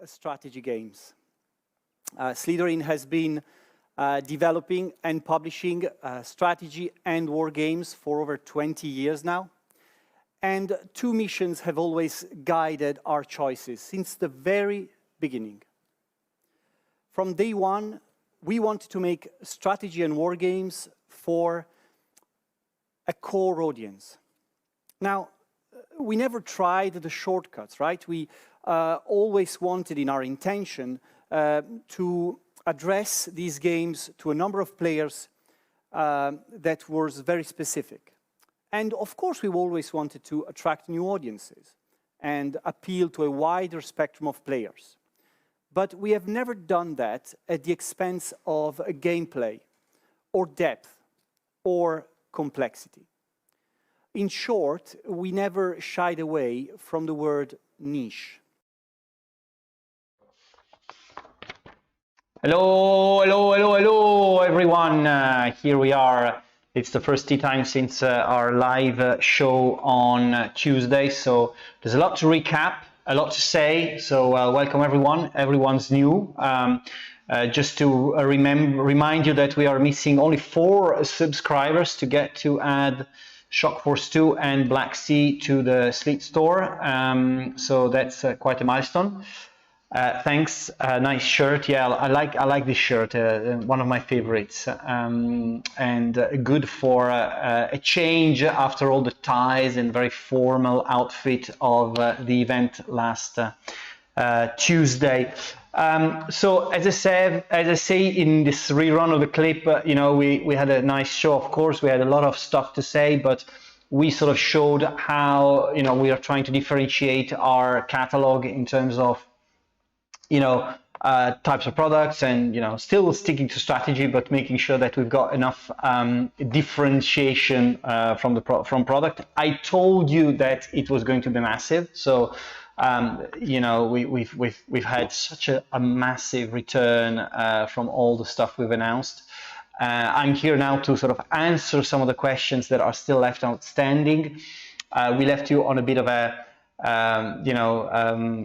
strategy games. Slitherine has been developing and publishing strategy and war games for over 20 years now. And two missions have always guided our choices since the very beginning. From day one, we wanted to make strategy and war games for a core audience. Now, we never tried the shortcuts, right? We always wanted in our intention to address these games to a number of players that was very specific. And of course, we always wanted to attract new audiences and appeal to a wider spectrum of players. But we have never done that at the expense of gameplay, or depth, or complexity. In short, we never shied away from the word niche. Hello, everyone. Here we are. It's the first time since our live show on Tuesday, so there's a lot to recap, a lot to say. So welcome everyone. Everyone's new. Just to remind you that we are missing only 4 subscribers to get to add Shock Force 2 and Black Sea to the Slit store. So that's quite a milestone. Thanks, nice shirt. Yeah, I like this shirt, one of my favorites, and good for a change after all the ties and very formal outfit of the event last Tuesday. So as I say in this rerun of the clip, you know, we had a nice show. Of course, we had a lot of stuff to say, but we sort of showed how, you know, we are trying to differentiate our catalog in terms of, you know, types of products, and, you know, still sticking to strategy, but making sure that we've got enough differentiation from product. I told you that it was going to be massive, so you know, we've had such a massive return from all the stuff we've announced. I'm here now to sort of answer some of the questions that are still left outstanding. We left you on a bit of a you know,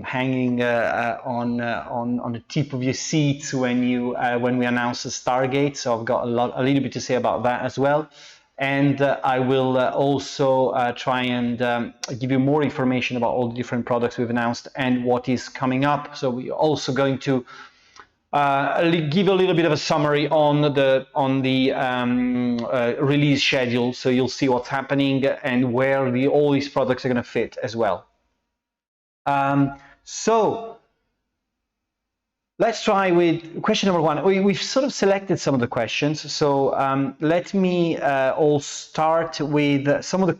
hanging on the tip of your seats when we announced the Stargate. So I've got a little bit to say about that as well, and I will also try and give you more information about all the different products we've announced and what is coming up. So we're also going to give a little bit of a summary on the release schedule, so you'll see what's happening and where all these products are going to fit as well. So let's try with question number 1. We've sort of selected some of the questions, so let me all start with some of the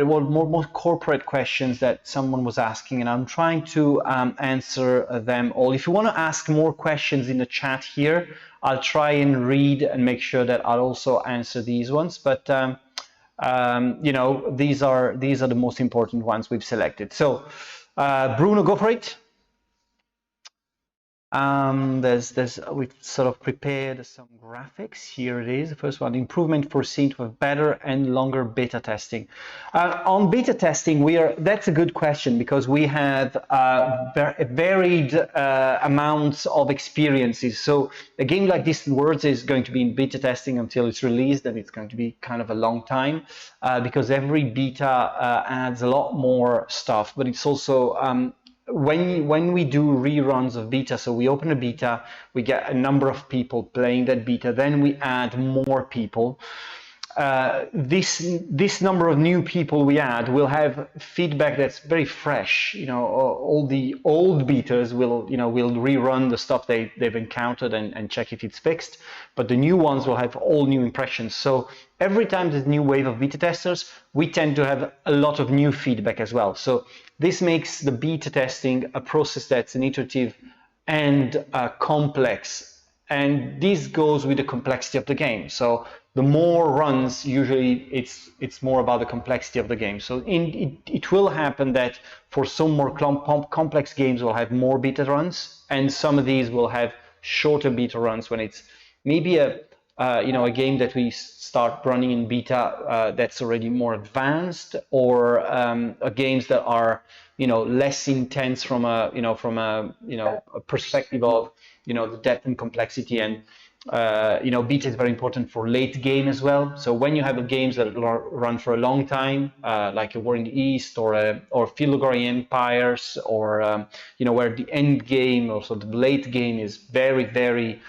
more corporate questions that someone was asking, and I'm trying to answer them all. If you want to ask more questions in the chat here, I'll try and read and make sure that I'll also answer these ones, but you know, these are the most important ones we've selected. So Bruno, go for it. We've sort of prepared some graphics. Here it is. The first one: improvement foreseen to have better and longer beta testing. On beta testing, that's a good question, because we have varied amounts of experiences. So a game like Distant Worlds is going to be in beta testing until it's released, and it's going to be kind of a long time, because every beta adds a lot more stuff, but it's also when we do reruns of beta, so we open a beta, we get a number of people playing that beta, then we add more people. This number of new people we add will have feedback that's very fresh. You know, all the old betas will rerun the stuff they've encountered and check if it's fixed, but the new ones will have all new impressions. So every time there's a new wave of beta testers, we tend to have a lot of new feedback as well. So this makes the beta testing a process that's an iterative and complex, and this goes with the complexity of the game. So the more runs, usually it's more about the complexity of the game. So it will happen that for some more complex games, we'll have more beta runs, and some of these will have shorter beta runs when it's maybe a game that we start running in beta that's already more advanced, or games that are less intense from a a perspective of the depth and complexity. And beta is very important for late game as well. So when you have games that run for a long time, like a War in the East or Filogori Empires, or where the end game, also the late game, is very, very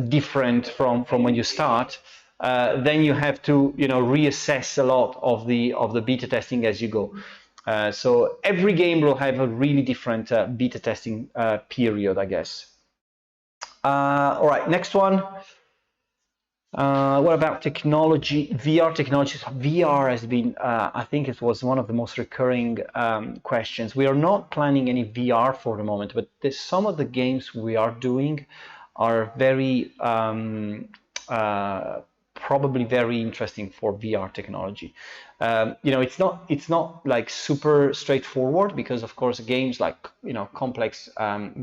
different from when you start, then you have to reassess a lot of the beta testing as you go. So every game will have a really different beta testing period, I guess. All right, next one. What about technology, VR technologies? VR has been, I think it was one of the most recurring questions. We are not planning any VR for the moment, but some of the games we are doing are very, probably very interesting for VR technology. It's not like super straightforward, because of course games like complex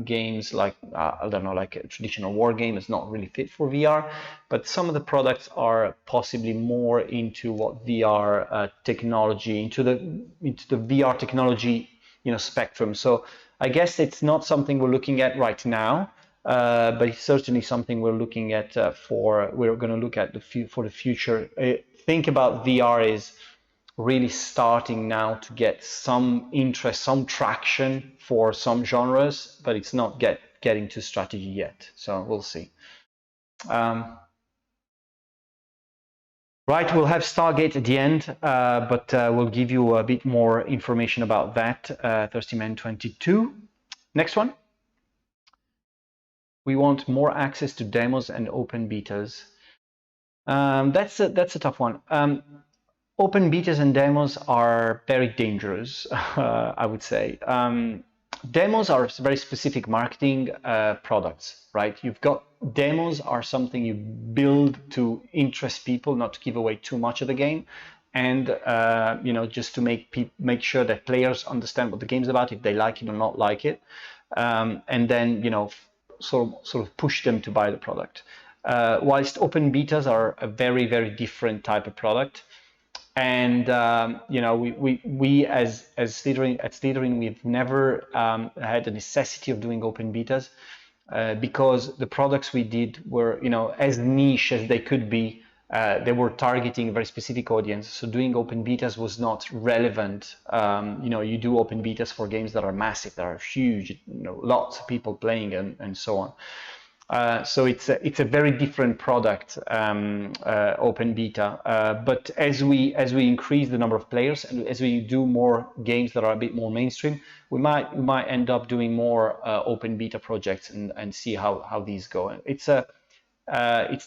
games like I don't know, like a traditional war game is not really fit for VR, but some of the products are possibly more into what VR technology, into the VR technology spectrum. So I guess it's not something we're looking at right now. But it's certainly something we're looking at we're going to look at for the future. Think about VR is really starting now to get some interest, some traction for some genres, but it's not getting to strategy yet. So we'll see. Right, we'll have Stargate at the end, but we'll give you a bit more information about that. Thirsty Man 22. Next one. We want more access to demos and open betas. That's a tough one. Open betas and demos are very dangerous, I would say. Demos are very specific marketing products, right? You've got demos are something you build to interest people, not to give away too much of the game, and just to make sure that players understand what the game's about, if they like it or not like it, and then sort of push them to buy the product. Whilst open betas are a very, very different type of product. And we as Slitherine, we've never had the necessity of doing open betas because the products we did were as niche as they could be. They were targeting a very specific audience, so doing open betas was not relevant. You do open betas for games that are massive, that are huge, lots of people playing, and so on. So it's a very different product, open beta. But as we increase the number of players and as we do more games that are a bit more mainstream, we might end up doing more open beta projects and see how these go. It's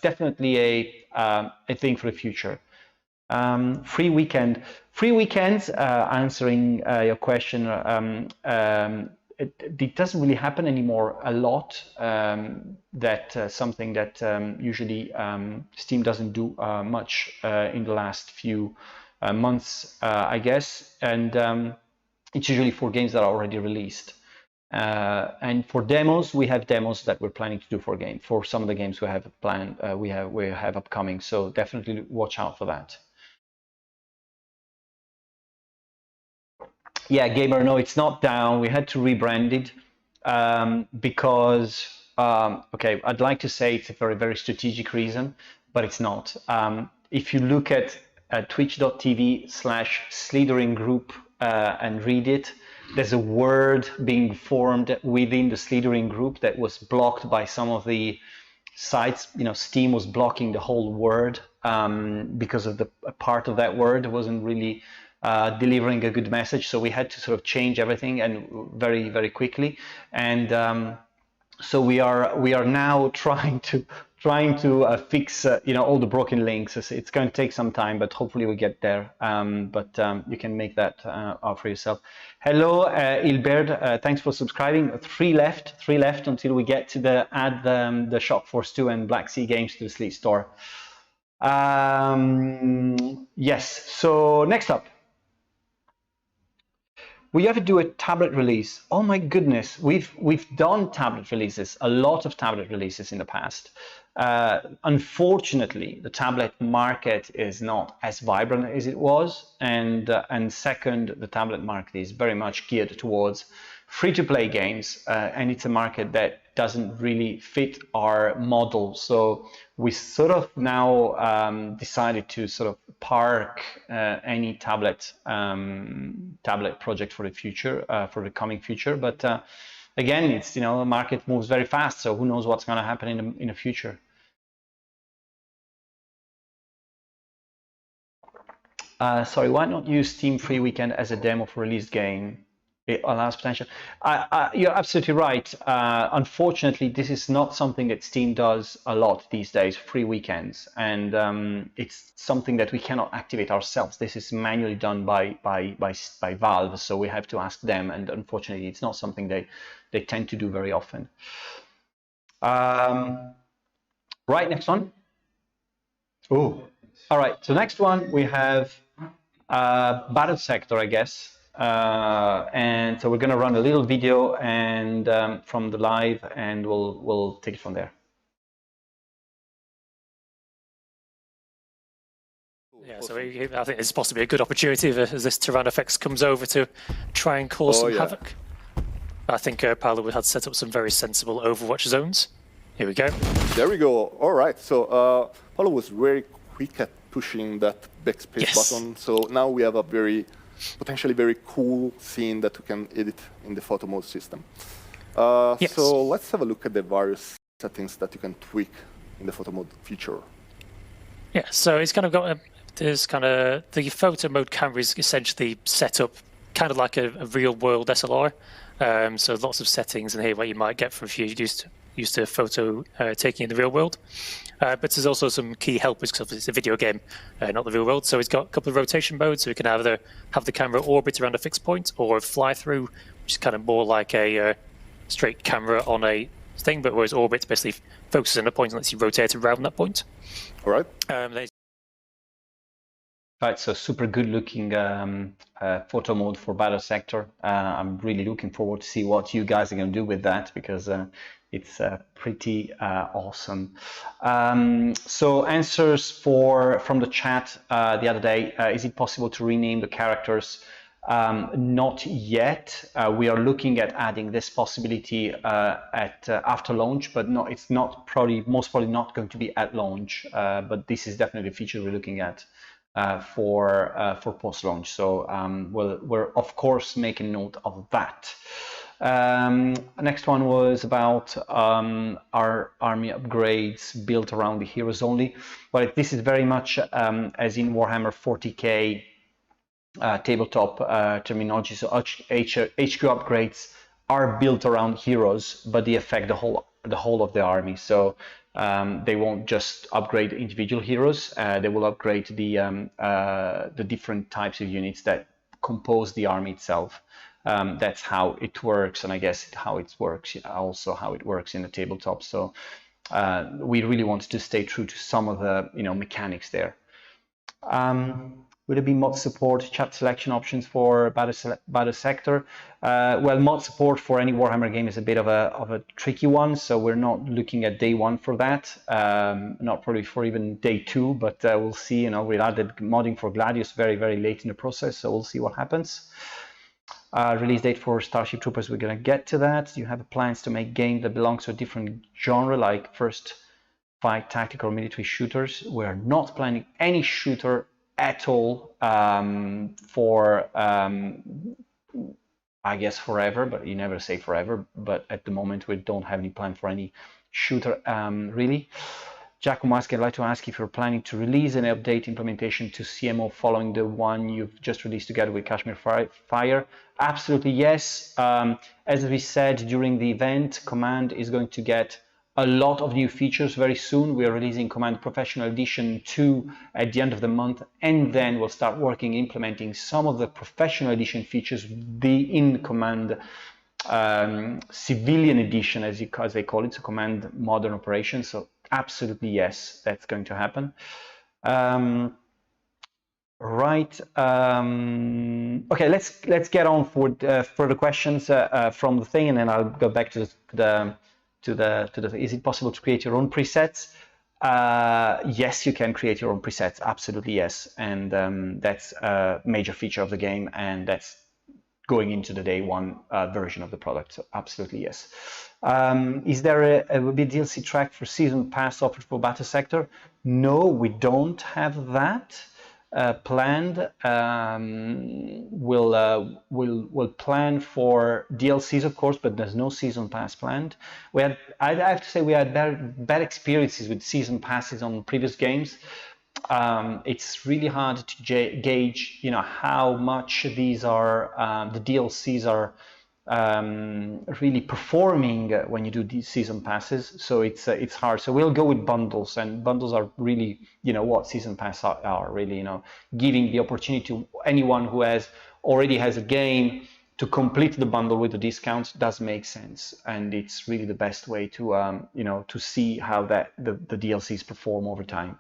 definitely a thing for the future. Free weekends. Answering your question. It doesn't really happen anymore a lot. That's something that usually Steam doesn't do much in the last few months, I guess. And it's usually for games that are already released. And for demos, we have demos that we're planning to do for some of the games we have planned. We have upcoming. So definitely watch out for that. Yeah, Gamer, no, it's not down. We had to rebrand it because, okay, I'd like to say it's a very, very strategic reason, but it's not. If you look at twitch.tv/Slitherine group and read it, there's a word being formed within the Slitherine group that was blocked by some of the sites. Steam was blocking the whole word because of the part of that word wasn't really delivering a good message, so we had to sort of change everything and very, very quickly. And so we are now trying to fix all the broken links. It's going to take some time, but hopefully we get there. But you can make that out for yourself. Hello, Ilbert. Thanks for subscribing. Three left until we get to add the Shock Force 2 and Black Sea Games to the Sleet store. Yes. So next up. will you ever do a tablet release? Oh my goodness, we've done tablet releases, a lot of tablet releases in the past. Unfortunately, the tablet market is not as vibrant as it was, and second, the tablet market is very much geared towards free-to-play games, and it's a market that doesn't really fit our model. So we sort of now decided to sort of park any tablet project for the future, for the coming future. But again, it's, you know, the market moves very fast, so who knows what's going to happen in the future. Sorry, why not use Steam Free Weekend as a demo for released game? It allows potential. You're absolutely right. Unfortunately, this is not something that Steam does a lot these days, free weekends, and it's something that we cannot activate ourselves. This is manually done by Valve, so we have to ask them, and unfortunately, it's not something they tend to do very often. Right, next one. Oh, all right. So next one we have Battle Sector, I guess. And so we're going to run a little video and from the live, and we'll take it from there. Yeah, so I think it's possibly a good opportunity as this Tyrannofex comes over to try and cause some havoc. I think Paolo would have set up some very sensible Overwatch zones. Here we go. There we go. All right. So Paolo was very quick at pushing that backspace button. So now we have a potentially very cool scene that we can edit in the photo mode system. So let's have a look at the various settings that you can tweak in the photo mode feature. Yeah, so it's kind of got there's kind of the photo mode camera is essentially set up kind of like a real world SLR. So lots of settings in here what you might get from if you're used to photo taking in the real world. But there's also some key helpers because it's a video game, not the real world. So it's got a couple of rotation modes, so we can either have the camera orbit around a fixed point or fly through, which is kind of more like a straight camera on a thing, but whereas orbit basically focuses on a point and lets you rotate around that point. All right. Right, so super good looking photo mode for Battle Sector. I'm really looking forward to see what you guys are going to do with that, because it's pretty awesome. So answers from the chat the other day. Is it possible to rename the characters? Not yet. We are looking at adding this possibility after launch, but no, it's not most probably not going to be at launch. But this is definitely a feature we're looking at for post-launch. So we're of course making note of that. Next one was about our army upgrades built around the heroes only. But this is very much as in Warhammer 40k tabletop terminology. So HQ upgrades are built around heroes, but they affect the whole of the army. So they won't just upgrade individual heroes. They will upgrade the different types of units that compose the army itself. That's how it works, and I guess how it works in the tabletop. So we really wanted to stay true to some of the mechanics there. Will there be mod support, chat selection options for Battle Sector? Well, mod support for any Warhammer game is a bit of a tricky one, so we're not looking at day one for that. Not probably for even day two, but we'll see. We added modding for Gladius very, very late in the process, so we'll see what happens. Release date for Starship Troopers, we're going to get to that. Do you have plans to make game that belongs to a different genre, like first fight, tactical, or military shooters? We're not planning any shooter at all for I guess forever, but you never say forever. But at the moment, we don't have any plan for any shooter really. Giacomo Maschi, I'd like to ask if you're planning to release an update implementation to CMO following the one you've just released together with Kashmir Fire. Absolutely yes. As we said during the event, Command is going to get a lot of new features very soon. We are releasing Command Professional Edition 2 at the end of the month, and then we'll start implementing some of the Professional Edition features in Command Civilian Edition, as they call it, so Command Modern Operations. So absolutely yes, that's going to happen. Right. Okay. Let's get on for further questions from the thing, and then I'll go back to the. Is it possible to create your own presets? Yes, you can create your own presets. Absolutely, yes. And that's a major feature of the game, and that's going into the day one version of the product. So absolutely, yes. Is there a DLC track for season pass offered for Battle Sector? No, we don't have that planned. We'll plan for DLCs, of course, but there's no season pass planned. I have to say we had bad experiences with season passes on previous games. It's really hard to gauge, how much these are the DLCs are really performing when you do these season passes. So it's hard. So we'll go with bundles, and bundles are really, what season pass are really, giving the opportunity to anyone who already has a game to complete the bundle with the discounts does make sense, and it's really the best way to to see how the DLCs perform over time.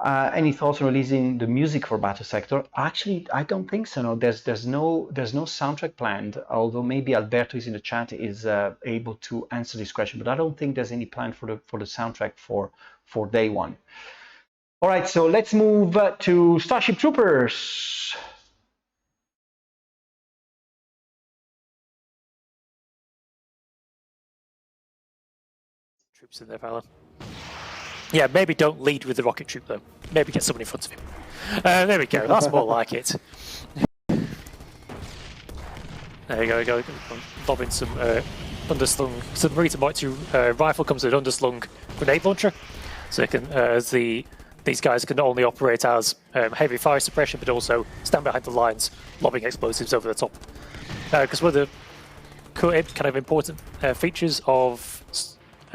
Any thoughts on releasing the music for Battle Sector? Actually, I don't think so. No, there's no soundtrack planned. Although maybe Alberto is in the chat is able to answer this question, but I don't think there's any plan for the soundtrack for day one. All right, so let's move to Starship Troopers. Troops in there, fella. Yeah, maybe don't lead with the rocket troop though. Maybe get someone in front of him. There we go. That's more like it. There you go. Lobbing some underslung submarine Mark II rifle comes with an underslung grenade launcher, so it can these guys can not only operate as heavy fire suppression, but also stand behind the lines, lobbing explosives over the top. Because one of the kind of important features of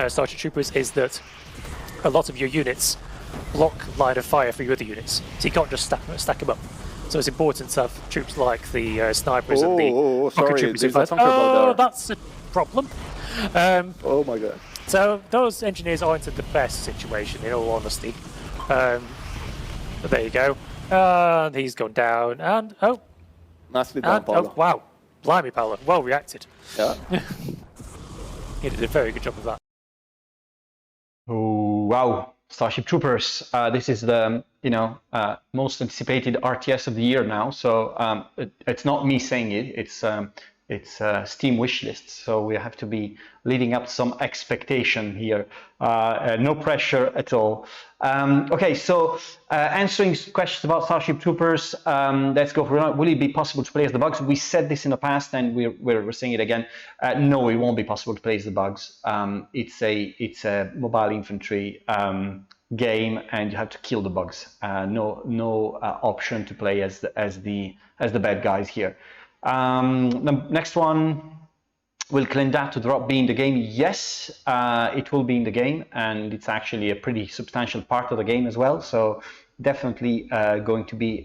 Starship Troopers is that a lot of your units block line of fire for your other units, so you can't just stack them up. So it's important to have troops like the snipers and the rocket troopers. That's a problem. Oh my god. So those engineers aren't in the best situation, in all honesty. But there you go. And he's gone down, and Nicely done, Paolo. oh wow, blimey, Paolo, well reacted. Yeah. He did a very good job of that. Oh wow, Starship Troopers! This is the most anticipated RTS of the year now. So it's not me saying it; it's Steam wishlist. So we have to be leading up to some expectation here. No pressure at all. Okay, so answering questions about Starship Troopers. Let's go for it. Will it be possible to play as the bugs? We said this in the past, and we're saying it again. No, it won't be possible to play as the bugs. It's a mobile infantry game, and you have to kill the bugs. No option to play as the bad guys here. The next one. Will Clendat drop be in the game? Yes, it will be in the game, and it's actually a pretty substantial part of the game as well. So definitely going to be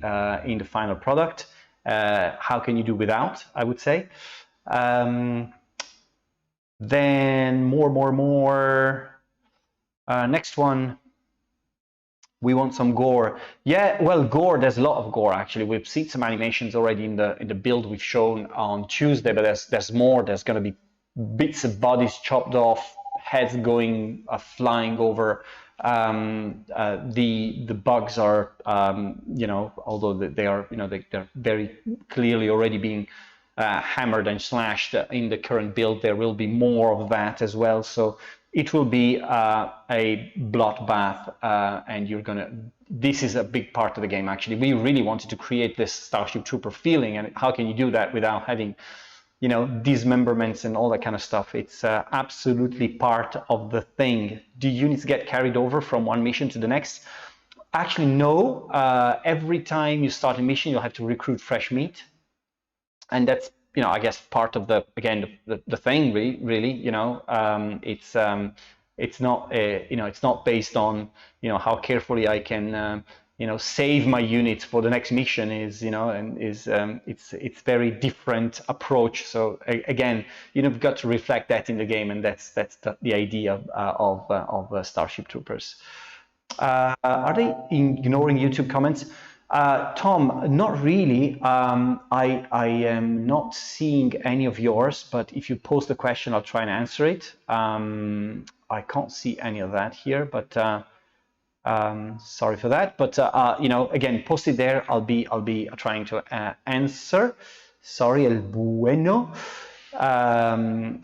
in the final product. How can you do without, I would say. Then more. Next one. We want some gore. Yeah, well, gore. There's a lot of gore actually. We've seen some animations already in the build we've shown on Tuesday, but there's more. There's going to be bits of bodies chopped off, heads going flying over. The bugs are, although they are, they're very clearly already being hammered and slashed in the current build. There will be more of that as well. So it will be a bloodbath, and this is a big part of the game actually. We really wanted to create this Starship Trooper feeling, and how can you do that without having, dismemberments and all that kind of stuff? It's absolutely part of the thing. Do units get carried over from one mission to the next? Actually, no. Every time you start a mission, you'll have to recruit fresh meat, and that's I guess part of the thing really. It's not it's not based on how carefully I can save my units for the next mission. It's very different approach. So again, you've got to reflect that in the game, and that's the idea of Starship Troopers. Are they ignoring YouTube comments? Tom, not really. I am not seeing any of yours, but if you post the question, I'll try and answer it. I can't see any of that here, but sorry for that. But you know, again, post it there. I'll be trying to answer. Sorry, el bueno. I'm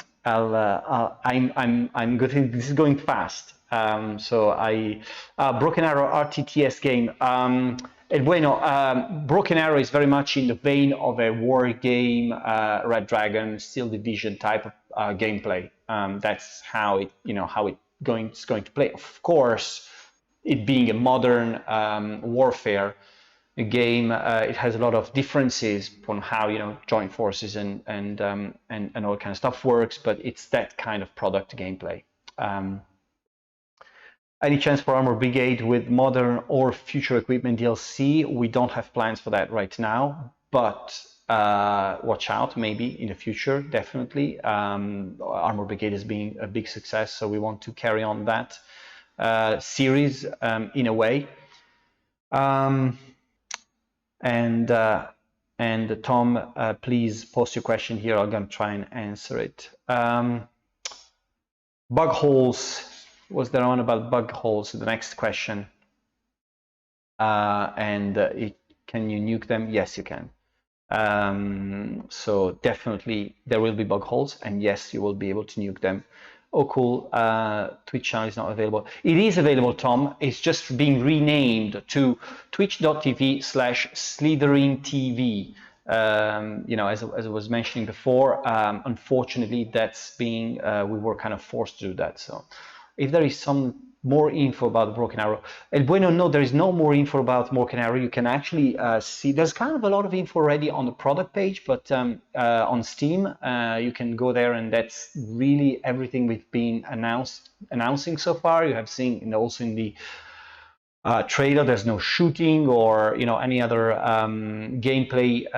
good. This is going fast. So Broken Arrow RTTS game. Bueno, Broken Arrow is very much in the vein of a war game, Red Dragon, Steel Division type of gameplay. That's how it, it's going to play. Of course, it being a modern warfare game, it has a lot of differences on how joint forces and all kind of stuff works, but it's that kind of product gameplay. Any chance for Armor Brigade with modern or future equipment DLC? We don't have plans for that right now, but watch out, maybe in the future, definitely. Armor Brigade has been a big success, so we want to carry on that series in a way. And Tom, please post your question here. I'm going to try and answer it. Bug holes. Was there one about bug holes? The next question. Can you nuke them? Yes, you can. So definitely there will be bug holes, and yes, you will be able to nuke them. Oh, cool. Twitch channel is not available. It is available, Tom. It's just being renamed to twitch.tv/Slitherine TV. As I was mentioning before, unfortunately, that's being, we were kind of forced to do that. So if there is some more info about Broken Arrow, El Bueno, no, there is no more info about Broken Arrow. You can actually see, there's kind of a lot of info already on the product page, but on Steam, you can go there, and that's really everything we've been announcing so far. You have seen, also in the trailer, there's no shooting or any other gameplay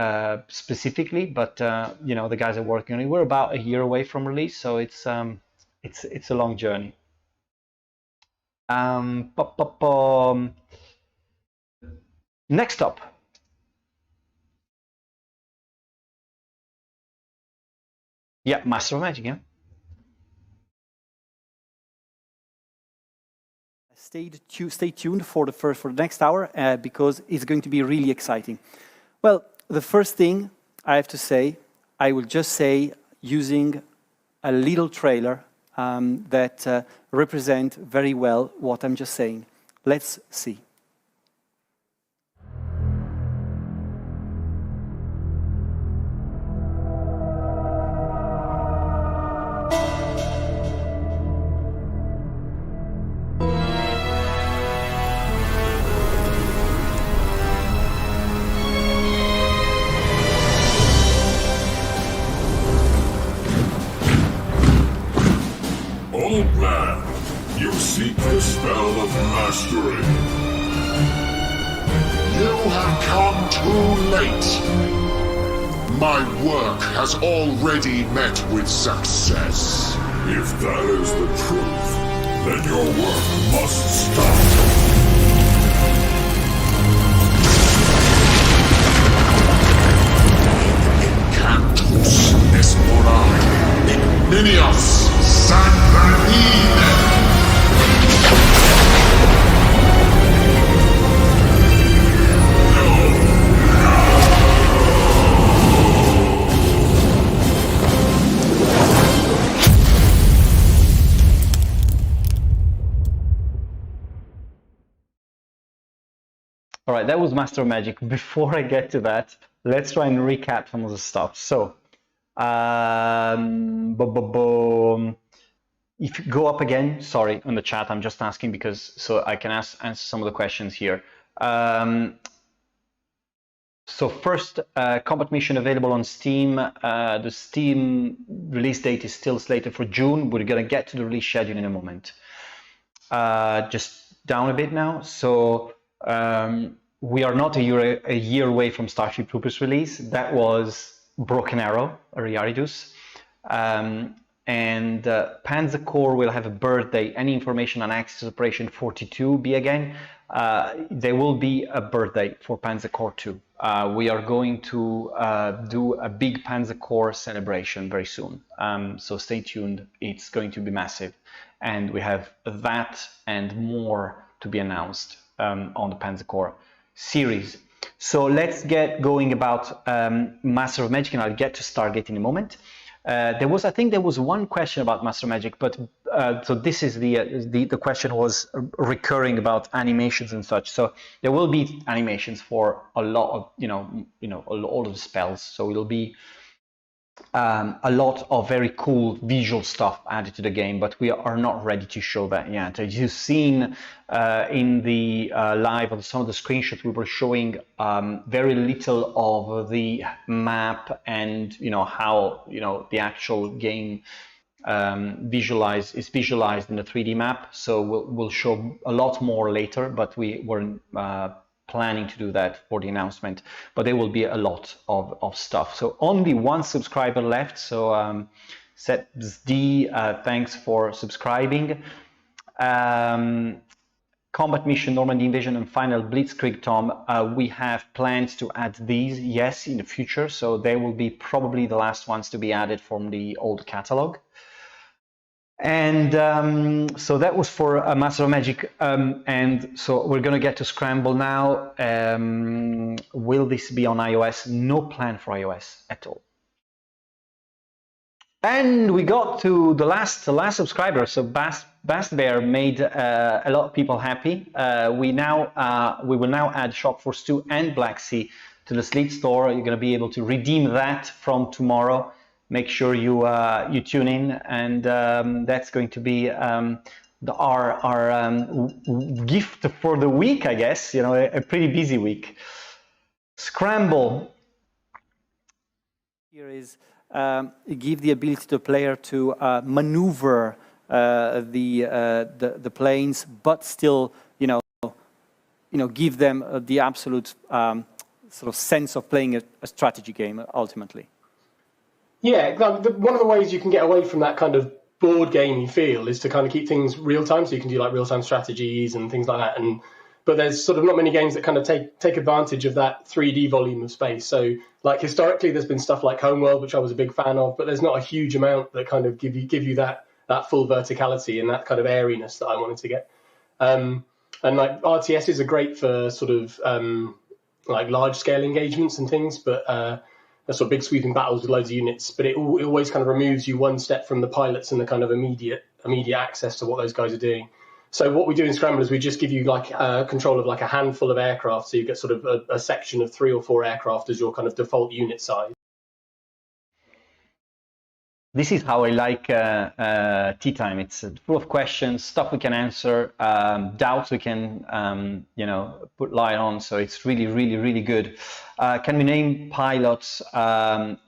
specifically, but the guys are working on it. We're about a year away from release, so it's a long journey. Next up. Yeah, Master of Magic, yeah. Stay tuned for the next hour because it's going to be really exciting. Well, the first thing I have to say, I will just say using a little trailer that represent very well what I'm just saying. Let's see. Old man, you seek the spell of mastery. You have come too late. My work has already met with success. If that is the truth, then your work must stop. Incantus Esplorai Igminios Sanguinine. All right, that was Master of Magic. Before I get to that, let's try and recap some of the stuff. So, if you go up again, sorry, on the chat, I'm just asking because so I can answer some of the questions here. So first, combat mission available on Steam. The Steam release date is still slated for June. We're gonna get to the release schedule in a moment. Just down a bit now. So we are not a year away from Starship Troopers release. That was Broken Arrow, Ariaridus. and Panzer Corps will have a birthday. Any information on Axis Operation 42B again? There will be a birthday for Panzer Corps 2. We are going to do a big Panzer Corps celebration very soon. So stay tuned, it's going to be massive. And we have that and more to be announced on the Panzer Corps series. So let's get going about Master of Magic, and I'll get to Stargate in a moment. I think there was one question about Master Magic, but so this is the question was recurring about animations and such. So there will be animations for a lot of all of the spells. So it'll be a lot of very cool visual stuff added to the game, but we are not ready to show that yet. As you've seen in the live on some of the screenshots, we were showing very little of the map and how the actual game is visualized in the 3D map. So we'll show a lot more later, but we weren't planning to do that for the announcement, but there will be a lot of stuff. So only one subscriber left, so Sets D, thanks for subscribing. Combat Mission, Normandy Invasion, and Final Blitzkrieg, Tom, we have plans to add these, yes, in the future, so they will be probably the last ones to be added from the old catalog. And so that was for Master of Magic, and so we're going to get to Scramble now. Will this be on iOS? No plan for iOS at all. And we got to the last subscriber. So Bast Bear made a lot of people happy. We will now add Shock Force 2 and Black Sea to the Sleet store. You're going to be able to redeem that from tomorrow. Make sure you tune in, and that's going to be our gift for the week, I guess. A pretty busy week. Scramble. Here is give the ability to the player to maneuver the planes, but still, give them the absolute sort of sense of playing a strategy game ultimately. Yeah, one of the ways you can get away from that kind of board gamey feel is to kind of keep things real time. So you can do like real time strategies and things like that. But there's sort of not many games that kind of take advantage of that 3D volume of space. So like historically, there's been stuff like Homeworld, which I was a big fan of, but there's not a huge amount that kind of give you that full verticality and that kind of airiness that I wanted to get. And like RTSs are great for sort of like large scale engagements and things, but sort of big sweeping battles with loads of units, but it always kind of removes you one step from the pilots and the kind of immediate access to what those guys are doing. So what we do in Scramble is we just give you like control of like a handful of aircraft, so you get sort of a section of 3 or 4 aircraft as your kind of default unit size. This is how I like Tea Time. It's full of questions, stuff we can answer, doubts we can, put light on. So it's really, really, really good. Can we name pilots? We're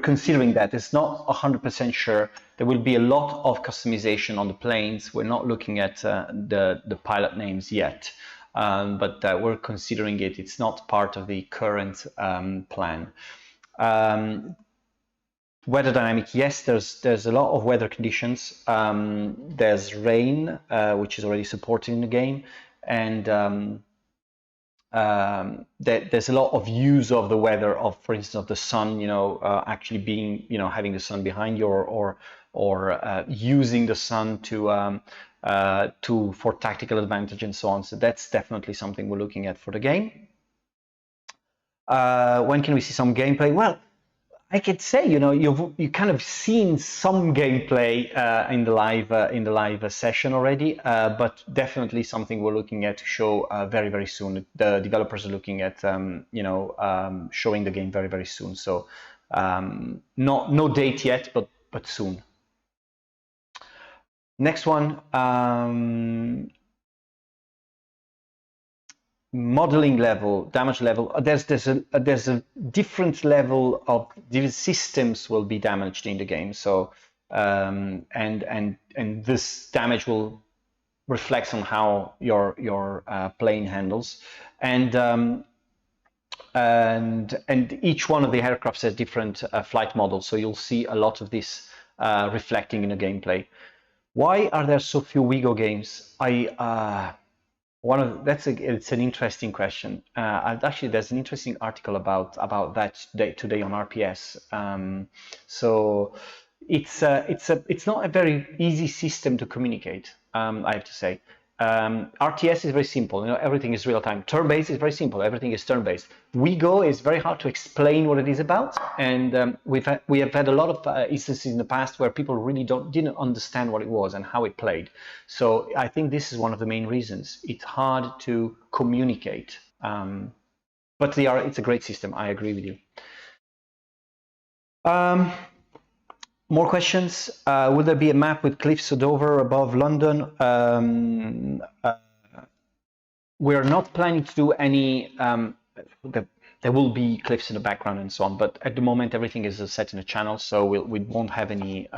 considering that. It's not 100% sure. There will be a lot of customization on the planes. We're not looking at the pilot names yet, but we're considering it. It's not part of the current plan. Weather dynamic, yes, there's a lot of weather conditions. There's rain, which is already supported in the game, and there's a lot of use of the weather, for instance, of the sun. Actually being, having the sun behind you, or using the sun for tactical advantage and so on. So that's definitely something we're looking at for the game. When can we see some gameplay? Well, I could say, you've kind of seen some gameplay in the live session already, but definitely something we're looking at to show very, very soon. The developers are looking at showing the game very, very soon. So no date yet, but soon. Next one. Modeling level, damage level. There's a different level of these systems will be damaged in the game. So and this damage will reflect on how your plane handles. And and each one of the aircrafts has different flight models, so you'll see a lot of this reflecting in the gameplay. Why are there so few WeGo games? It's an interesting question. Actually, there's an interesting article about that today on RPS. So it's not a very easy system to communicate. I have to say. RTS is very simple. Everything is real time. Turn-based is very simple. Everything is turn-based. WeGo is very hard to explain what it is about, and we have had a lot of instances in the past where people really didn't understand what it was and how it played. So I think this is one of the main reasons. It's hard to communicate, but it's a great system. I agree with you. More questions. Will there be a map with cliffs of Dover above London? We're not planning to do any. There will be cliffs in the background and so on, but at the moment everything is set in a channel, so we won't have any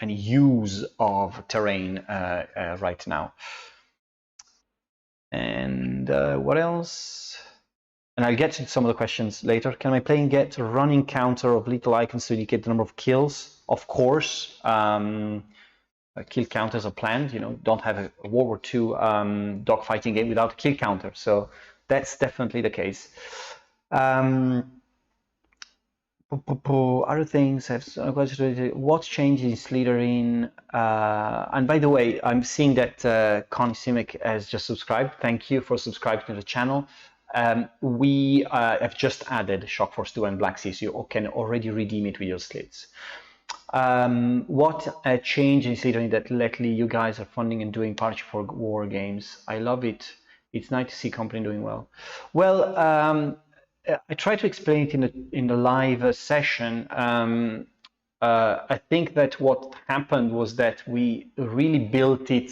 use of terrain right now. And what else? And I'll get to some of the questions later. Can my plane get a running counter of little icons to indicate the number of kills? Of course, kill counters are planned. Don't have a World War II dogfighting game without a kill counter. So that's definitely the case. Other things. What's changed in Slitherine? And by the way, I'm seeing that Connie Simic has just subscribed. Thank you for subscribing to the channel. We have just added Shock Force 2 and Black Sea, so you can already redeem it with your slits. What a change in Slitherine that lately you guys are funding and doing Partnership for War games. I love it. It's nice to see company doing well. Well, I tried to explain it in the live session. I think that what happened was that we really built it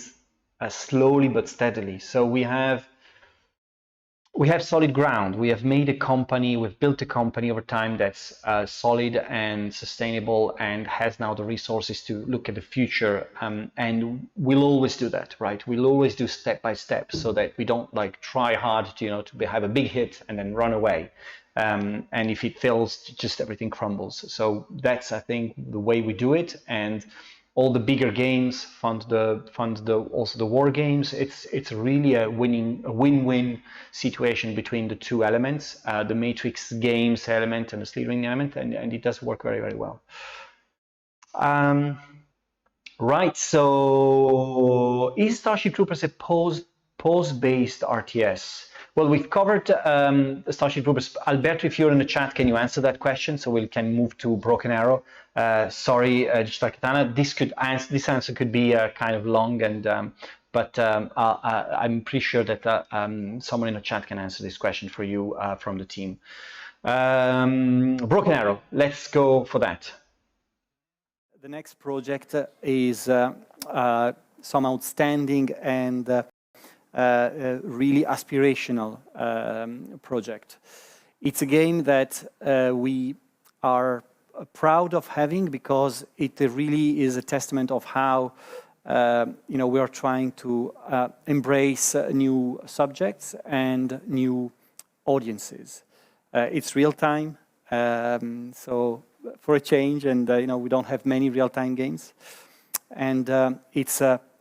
slowly but steadily. So we have solid ground. We have made a company, we've built a company over time that's solid and sustainable and has now the resources to look at the future. And we'll always do that, right? We'll always do step by step so that we don't try hard to have a big hit and then run away. And if it fails, just everything crumbles. So that's, I think, the way we do it. And all the bigger games fund also the war games. It's really a win-win situation between the two elements, the Matrix games element and the Slitherine element, and it does work very, very well. Right, so is Starship Troopers a pose-based RTS? Well, we've covered Starship Troopers. Alberto, if you're in the chat, can you answer that question so we can move to Broken Arrow? Sorry, Digital Katana. This answer could be kind of long, but I'm pretty sure that someone in the chat can answer this question for you from the team. Broken Arrow. Let's go for that. The next project is some outstanding and really aspirational project. It's a game that we are proud of having because it really is a testament of how we are trying to embrace new subjects and new audiences. It's real time, so for a change, and we don't have many real-time games, and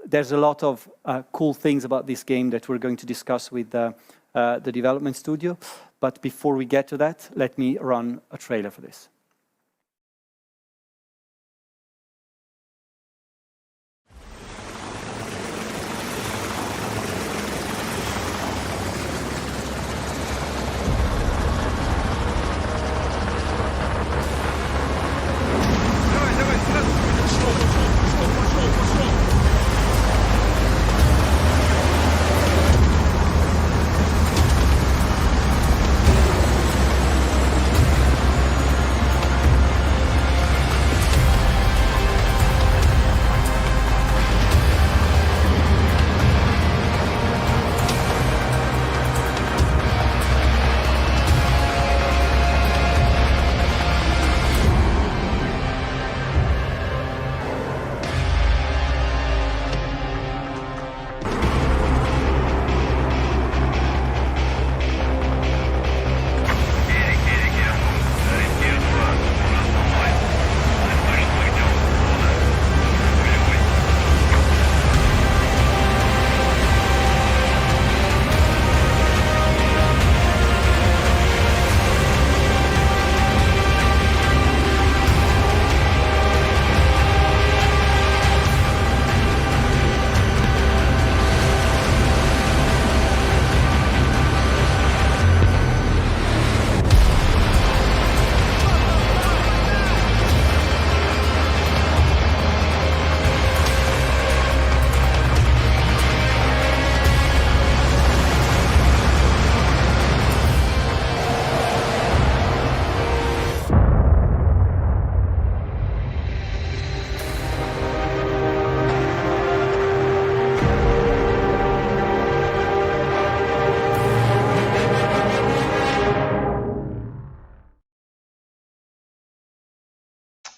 there's a lot of cool things about this game that we're going to discuss with the development studio. But before we get to that, let me run a trailer for this.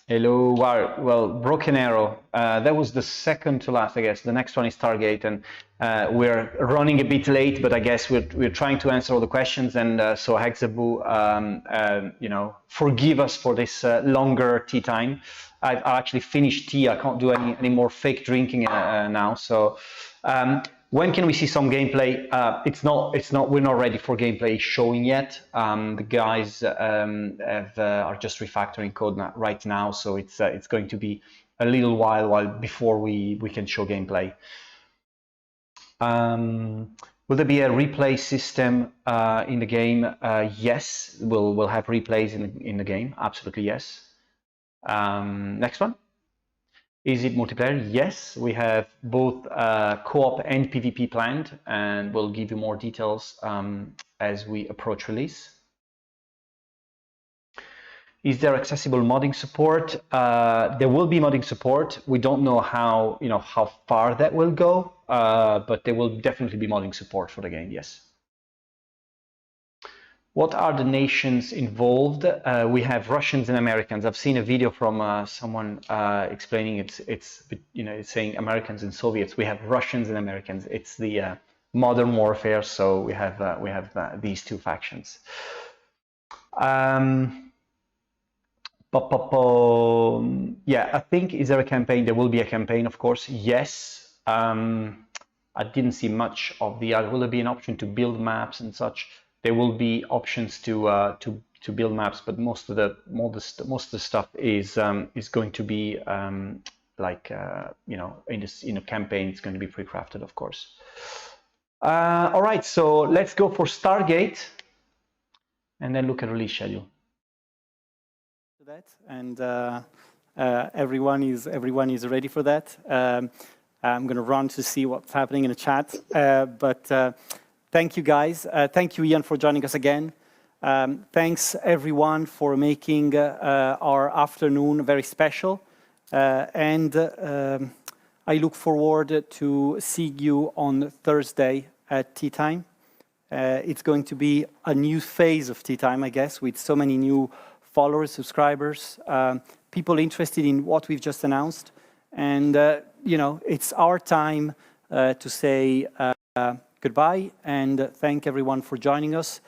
Hello. Well, Broken Arrow. That was the second to last, I guess. The next one is Stargate, and we're running a bit late, but I guess we're trying to answer all the questions. And so Hexabu, you know, forgive us for this longer tea time. I've actually finished tea. I can't do any more fake drinking now. So when can we see some gameplay? We're not ready for gameplay showing yet. The guys are just refactoring code right now, so it's going to be a little while before we can show gameplay. Will there be a replay system in the game? Yes, we'll have replays in the game. Absolutely, yes. Next one. Is it multiplayer? Yes, we have both co-op and PvP planned, and we'll give you more details as we approach release. Is there accessible modding support? There will be modding support. We don't know how far that will go, but there will definitely be modding support for the game. Yes. What are the nations involved? We have Russians and Americans. I've seen a video from someone explaining it's saying Americans and Soviets. We have Russians and Americans. It's the modern warfare, so we have these two factions. Yeah, I think, is there a campaign? There will be a campaign, of course. Yes. I didn't see much of the other. Will there be an option to build maps and such? There will be options to build maps, but most of the stuff is going to be in a campaign. It's going to be pre-crafted, of course. All right, so let's go for Stargate, and then look at release schedule. That and everyone is ready for that. I'm going to run to see what's happening in the chat, but. Thank you, guys. Thank you, Ian, for joining us again. Thanks, everyone, for making our afternoon very special. And I look forward to seeing you on Thursday at tea time. It's going to be a new phase of tea time, I guess, with so many new followers, subscribers, people interested in what we've just announced. And, it's our time to say goodbye and thank everyone for joining us.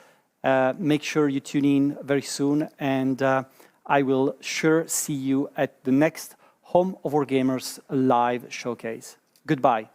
Make sure you tune in very soon, and I will sure see you at the next Home of Our Gamers live showcase. Goodbye.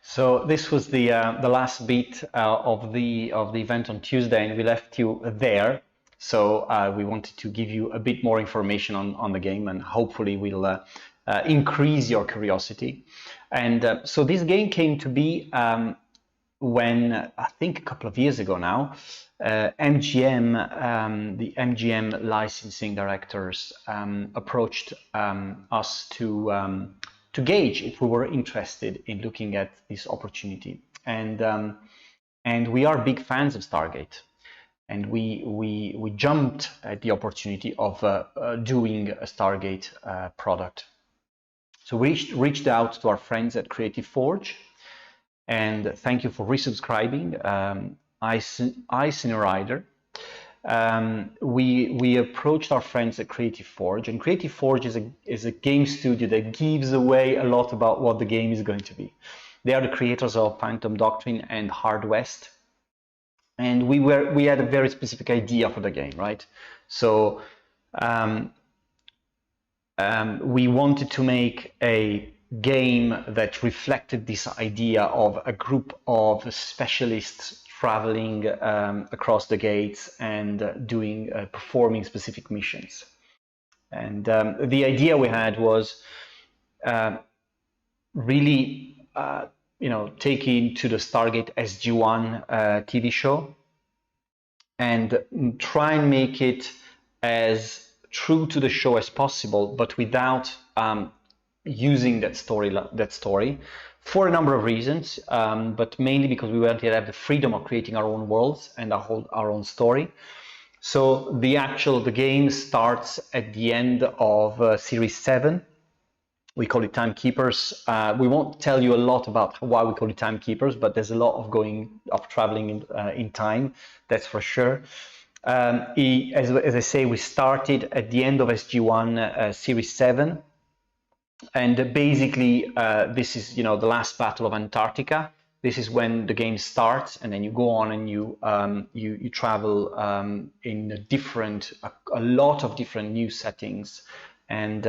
So this was the last bit of the event on Tuesday, and we left you there. So we wanted to give you a bit more information on the game, and hopefully we'll increase your curiosity. And so this game came to be when, I think a couple of years ago now, MGM, the MGM licensing directors approached us to gauge if we were interested in looking at this opportunity. And we are big fans of Stargate. And we jumped at the opportunity of doing a Stargate product. So we reached out to our friends at Creative Forge, and thank you for resubscribing, Eisenrider, we approached our friends at Creative Forge, and Creative Forge is a game studio that gives away a lot about what the game is going to be. They are the creators of Phantom Doctrine and Hard West, and we had a very specific idea for the game, right? So we wanted to make a game that reflected this idea of a group of specialists traveling across the gates and performing specific missions. And the idea we had was really, taking to the Stargate SG-1 TV show and try and make it as true to the show as possible, but without using that story for a number of reasons, but mainly because we wanted to have the freedom of creating our own worlds and our own story. So the game starts at the end of Series 7. We call it Timekeepers. We won't tell you a lot about why we call it Timekeepers, but there's a lot of traveling in time, that's for sure. As I say, we started at the end of SG-1 Series 7. And basically, this is, the last battle of Antarctica. This is when the game starts, and then you go on and you travel in a lot of different new settings and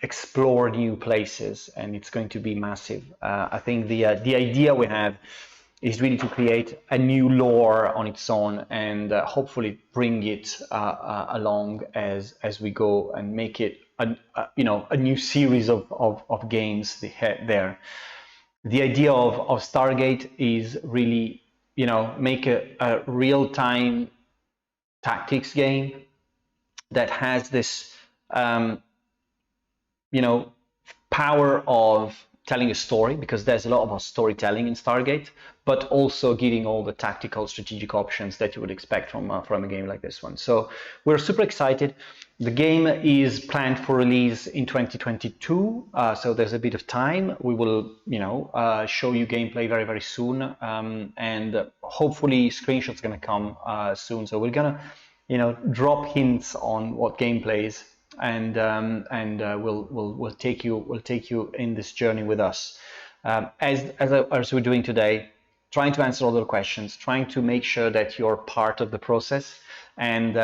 explore new places, and it's going to be massive. I think the idea we have is really to create a new lore on its own and hopefully bring it along as we go and make it a new series of games there. The idea of Stargate is really, make a real-time tactics game that has this, power of telling a story, because there's a lot about storytelling in Stargate, but also giving all the tactical strategic options that you would expect from a game like this one. So we're super excited. The game is planned for release in 2022, so there's a bit of time. We will, show you gameplay very, very soon, and hopefully screenshots are going to come soon. So we're going to, drop hints on what gameplay is, and we'll take you in this journey with us, as we're doing today, trying to answer all the questions, trying to make sure that you're part of the process, and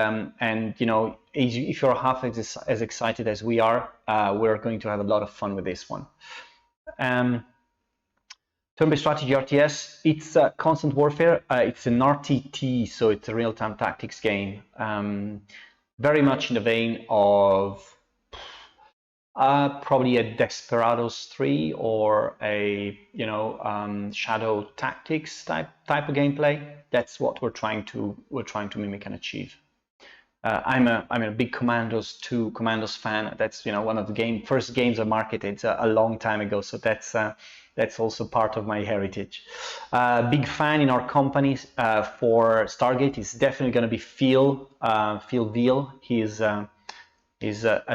if you're half as excited as we are, we're going to have a lot of fun with this one. Turn-based strategy RTS, it's Constant Warfare. It's an RTT, so it's a real-time tactics game. Very much in the vein of probably a Desperados 3 or a Shadow Tactics type of gameplay. That's what we're trying to mimic and achieve. I'm a big Commandos fan. That's one of the first games I marketed a long time ago. So that's also part of my heritage. Big fan in our company for Stargate is definitely going to be Phil Veal. He's a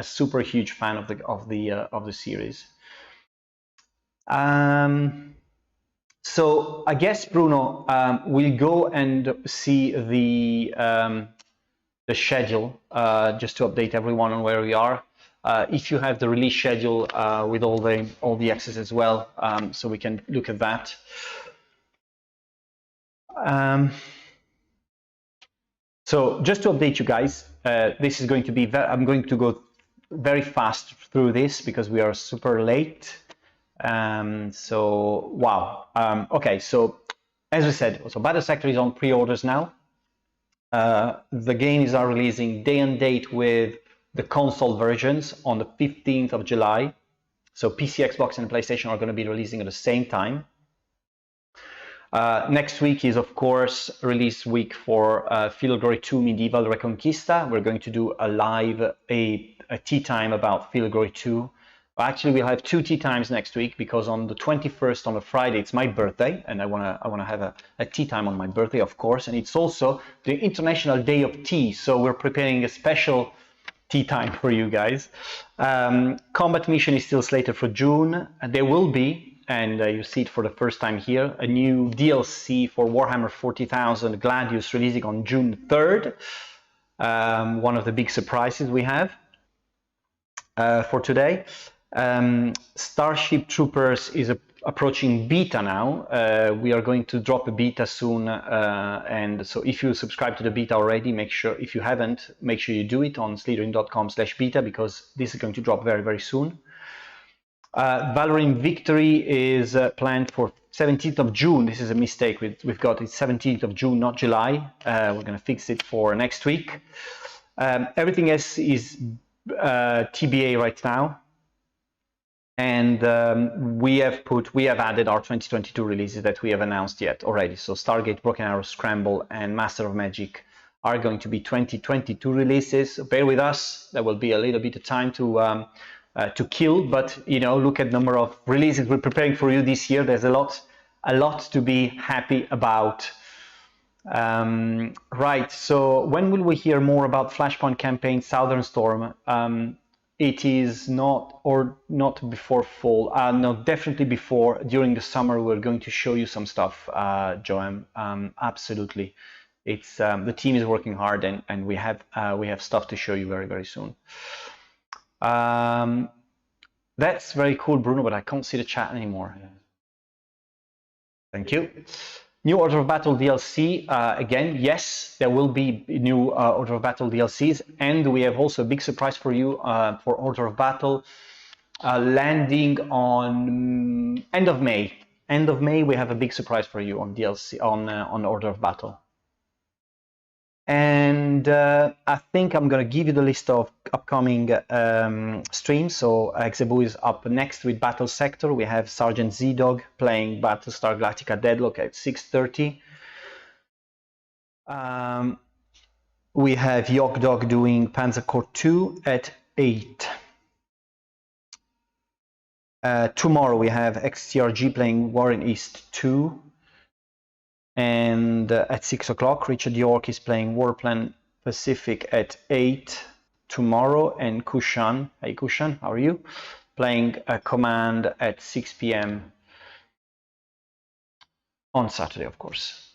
super huge fan of the series. So I guess, Bruno, we'll go and see the schedule just to update everyone on where we are. If you have the release schedule with all the access as well, so we can look at that. So just to update you guys, this is going to be I'm going to go very fast through this because we are super late. So wow. Okay, so as I said, so Battle Sector is on pre-orders now. The games are releasing day and date with the console versions on the 15th of July. So PC, Xbox, and PlayStation are going to be releasing at the same time. Next week is, of course, release week for Field of Glory 2 Medieval Reconquista. We're going to do a tea time about Field of Glory 2. Actually, we'll have 2 tea times next week because on the 21st, on a Friday, it's my birthday, and I wanna have a tea time on my birthday, of course, and it's also the International Day of Tea, so we're preparing a special tea time for you guys. Combat Mission is still slated for June, and there will be, and you see it for the first time here, a new DLC for Warhammer 40,000 Gladius releasing on June 3rd. one of the big surprises we have for today. Starship Troopers is approaching beta now. We are going to drop a beta soon, and so if you subscribe to the beta already, make sure, if you haven't, make sure you do it on slitherine.com/beta, because this is going to drop very, very soon. Valorant Victory is planned for 17th of June. This is a mistake we've got. It's 17th of June, not July. We're going to fix it for next week. Everything else is TBA right now. And we have added our 2022 releases that we have announced yet already. So Stargate, Broken Arrow, Scramble, and Master of Magic are going to be 2022 releases. So bear with us. There will be a little bit of time to kill, but you know, look at the number of releases we're preparing for you this year. There's a lot to be happy about. Right. So when will we hear more about Flashpoint campaign Southern Storm? It is not before fall. No, definitely before. During the summer, we're going to show you some stuff, Joam. Absolutely, it's the team is working hard, and we have stuff to show you very, very soon. That's very cool, Bruno, but I can't see the chat anymore. Thank you. New Order of Battle DLC, again, yes, there will be new Order of Battle DLCs, and we have also a big surprise for you for Order of Battle, landing on end of May. End of May, we have a big surprise for you on DLC, on Order of Battle. And I think I'm going to give you the list of upcoming streams. So Exebu is up next with Battle Sector. We have Sergeant Z-Dog playing Battlestar Galactica Deadlock at 6:30. We have Yok Dog doing Panzer Corps 2 at 8. Tomorrow we have XTRG playing War in East 2. And at 6 o'clock, Richard York is playing Warplan Pacific at 8 tomorrow, and Kushan, hey Kushan, how are you? Playing a Command at 6 p.m. on Saturday, of course.